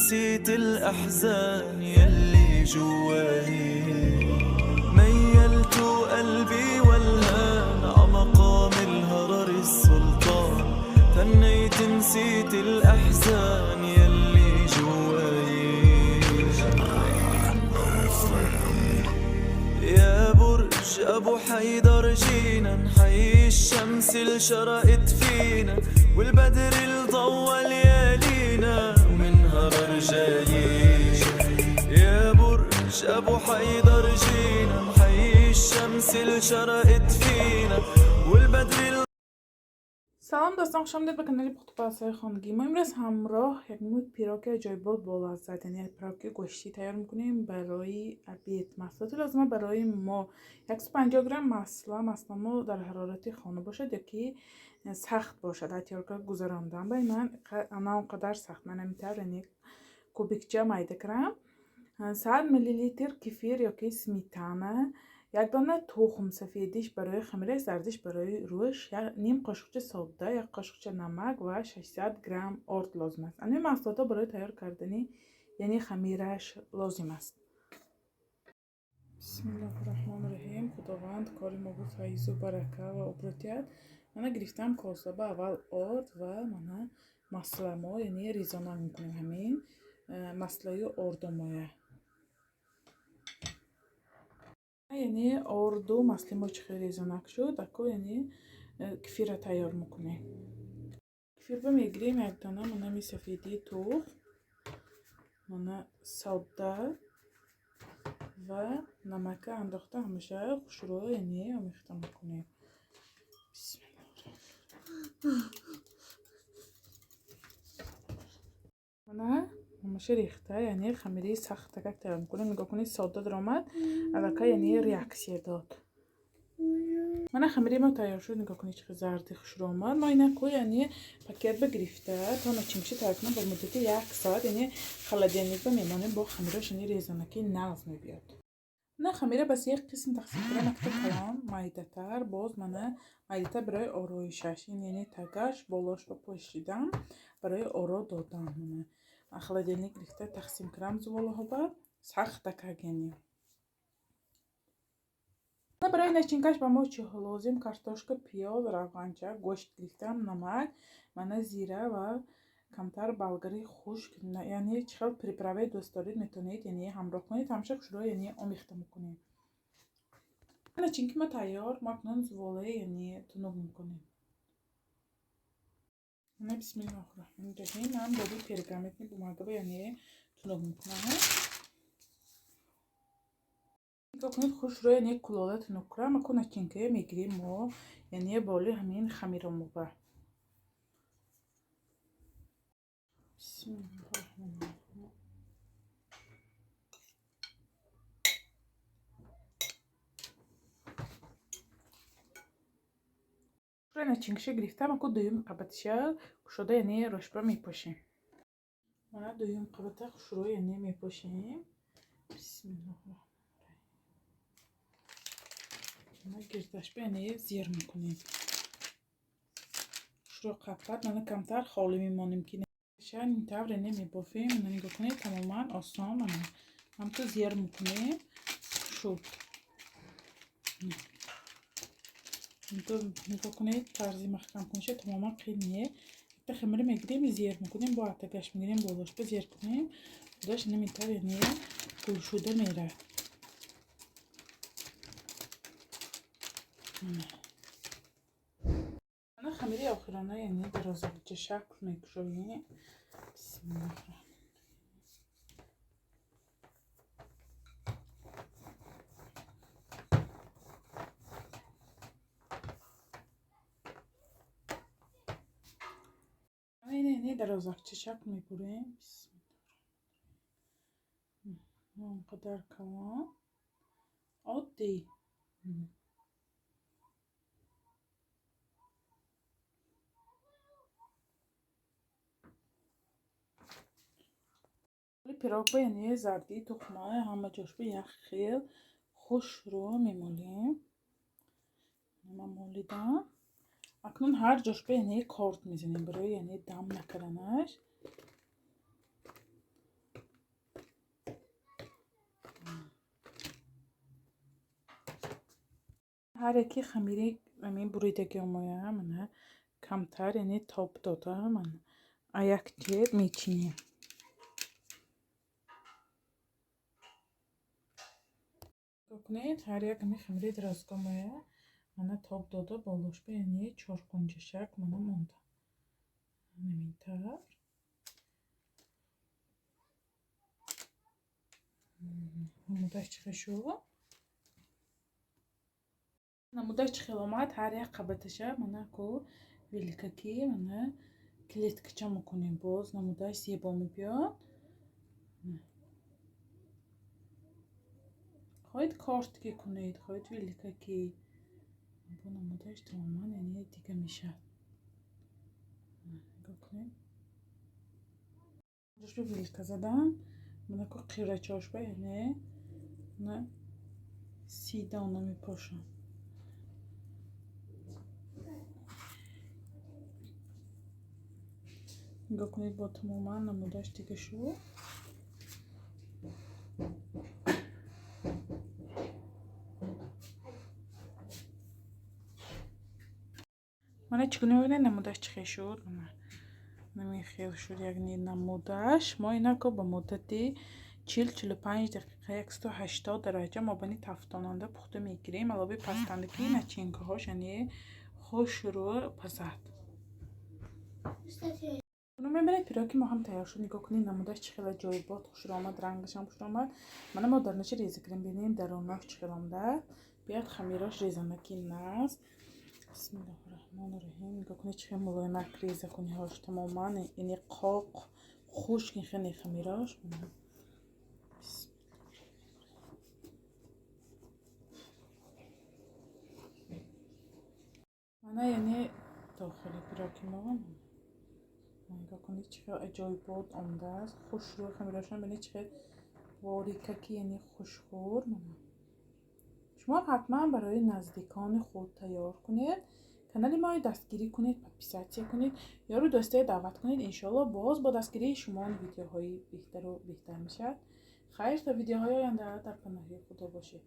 نسيت الأحزان يلي جواي، ميلت قلبي والهان عمقام الهرر السلطان، تنيت نسيت الأحزان يلي جواي. يا برج أبو حيدر جينا نحيي الشمس اللي شرقت فينا، والبدر اللي ضوى ليالينا ومنها برجايين. يا برج أبو حيدر جينا نحيي الشمس اللي شرقت فينا، والبدر. سلام دوستان، خوش آمدید به کانال پخت‌وپزهای خانگی. ما امروز همراه یک نوع پیراک جایبال بالا زد، یعنی پیراک گوشتی تیار میکنیم برای بیت. محصولات لازمه برای ما 150 گرم مثلا ما در حرارت خانه باشد یکی سخت باشد. اتیارکا گذراندم بای من انا اونقدر سخت من نمیتر، یعنی کوبیکچه مایده کرم 100 میلی لیتر کفیر یا که سمیتانه، یک دانه تخم سفیدیش برای خمیر زردیش برای روش، نیم قاشقچه سودا، یک قاشقچه نمک و 600 گرم آرد لازم است. این محصولات برای تیار کردنی یعنی خمیرش لازم است. بسم الله الرحمن الرحیم. خداوند کاری ما بود فیض و برکه و عبرتیت. من گرفتم کاسه اول آرد و من مسئله ما یعنی ریزانه میکنیم همین مسئله آردمایه، یعنی آردو مسئله ما چه خیلی ریزانک شد اکو یعنی کفیر تیار میکنیم. کفیر با میگیریم یک دانه من می سفیدی توخ من سودا و نمک انداخته همیشه خوشرو یعنی آمیخته میکنیم. بسم الله. همیشه ریخته یعنی خمیری سخت تکک تیار میکنیم. نگاه کنید سودا در آمد الکه یعنی ریاکسیه داد. من خمیری ما تیار شد. نگاه کنید چقدر زردی خوشرو آمد. ما اینکو یعنی پاکت بگرفته تا نچینگشی تیار کنم با مدت 1 ساعت، یعنی خالدیانیک میمانیم با خمیرش یعنی ریزانکی نرم میبیاد. نه خمیره بس یک قسم تقسیم کنم که کلان مایده تر باز من مایده تر برای آرایشش یعنی تگش بالاش رو پوشیدم برای آرا دادم. من خالدیانیک ریخته تقسیم کنم زواله ها با سخت تکگنی. برای نچینکش با ما چه لازم؟ کارتوشک، پیاز، روغنچه، گوشت گرفتم، نمک، من زیره و کمتر بلگری خشک، یعنی چقدر پریپراوی دوست دارید میتونید یعنی همراه کنید. همیشه خوشرو یعنی آمیخته میکنید. نچینکی ما تیار ما کنون زواله یعنی تنوب میکنیم. بسم الله الرحمن الرحیم. من با بی پرگامتنی بوماده یعنی تنوب میکنم. نگاه کنید خوش رو یعنی کلالت نکرم اکو نچینکه میگیریم ما یعنی بالی همین خمیرمو با. بسم الله الرحمن الرحیم. رو نچینکشه گرفتم اکو دویم قبطشه شده یعنی روشبه میپوشیم. من دویم قبطه خوش رو یعنی میپوشیم. بسم الله الرحمن الرحیم. گردش به یعنی زیر میکنیم. رو قبط من کمتر خالی میمانیم که نشان این طور نمیبافیم. من نگاه کنید تماما آسان هم تو زیر میکنیم شد. تو نگاه کنید طرزی محکم کنشه تماما قیمیه. تا خمیر میگیریم زیر میکنیم با آتش میگیریم بالاش به زیر کنیم خودش نمیتر یعنی گل شده میره. من خمیری آخرانه یعنی درازه شکل میکشویم. بسم الله الرحمن یعنی درازه شکل میبریم. بسم الله اونقدر کلان عادی. پیراک با یعنی زردی تخمه همه جاش به یک خیل خوش رو میمالیم. من مالیدم اکنون هر جاش به یعنی کارت میزنیم برای یعنی دم نکردنش. هر یکی خمیری همین بریدگی اومایا منه کمتر یعنی تاب داده من یک جد میچینیم بکنید هر یک همی خمیری درازگاه مایه منه تاب داده بالوش به یعنی 4 قنجشک منه مونده همین طرف намудач чихешу намудач чихеломад ҳар як қабаташа мана ку великаки мана клеткача мекунем боз намудач зебо мебиёд хоҳед кортки кунед хоҳед великаки бо намудач тамоман яъне дига мешавад нигоҳ кунед ҷошбо велика задам мана ку қиврачашба яъне на 30 дона мепошам нигоҳ кунед бо тамоман намудач дига шуд мана чӣ гуна мебинед намудаш чӣ хел шуд намин хел шуд яъне намудаш мо инако ба муддати 40-45 дақиқа 180 дараҷа мобайни тафтонанда пухта мегирем алоби пастандаки начинкаҳош яъне хушрӯ пазад буно мебинед пироги мо ҳам тайёр шуд нигоҳ кунед намудаш чӣ хела ҷойбот хушрӯ омад рангашам хушрӯ омад мана мо дар нӯши реза кардем бинем дарунаш чӣ хел омадааст биёд хамираш резанаки наст бисмиллаҳирраҳмонирраҳим нигоҳ кунед чӣ хел мулоимак резакуниҳош тамоман яъне қоқ хушк хеле хамираш мана яъне дохили пироги мо нигоҳ кунед чӣ хел аҷоибот омадааст хушрӯ хамирашам бинед чӣ хел борикаки яъне хушхӯр шумо ҳатман барои наздикони худ тайёр кунед канали мо дастгирӣ кунед подписатсия кунед ёру дӯстае даъват кунед иншоалло боз бо дастгирии шумо видеоҳои беҳтару беҳтар мешавад хайр то видеоҳои оянда дар паноҳи худо бошед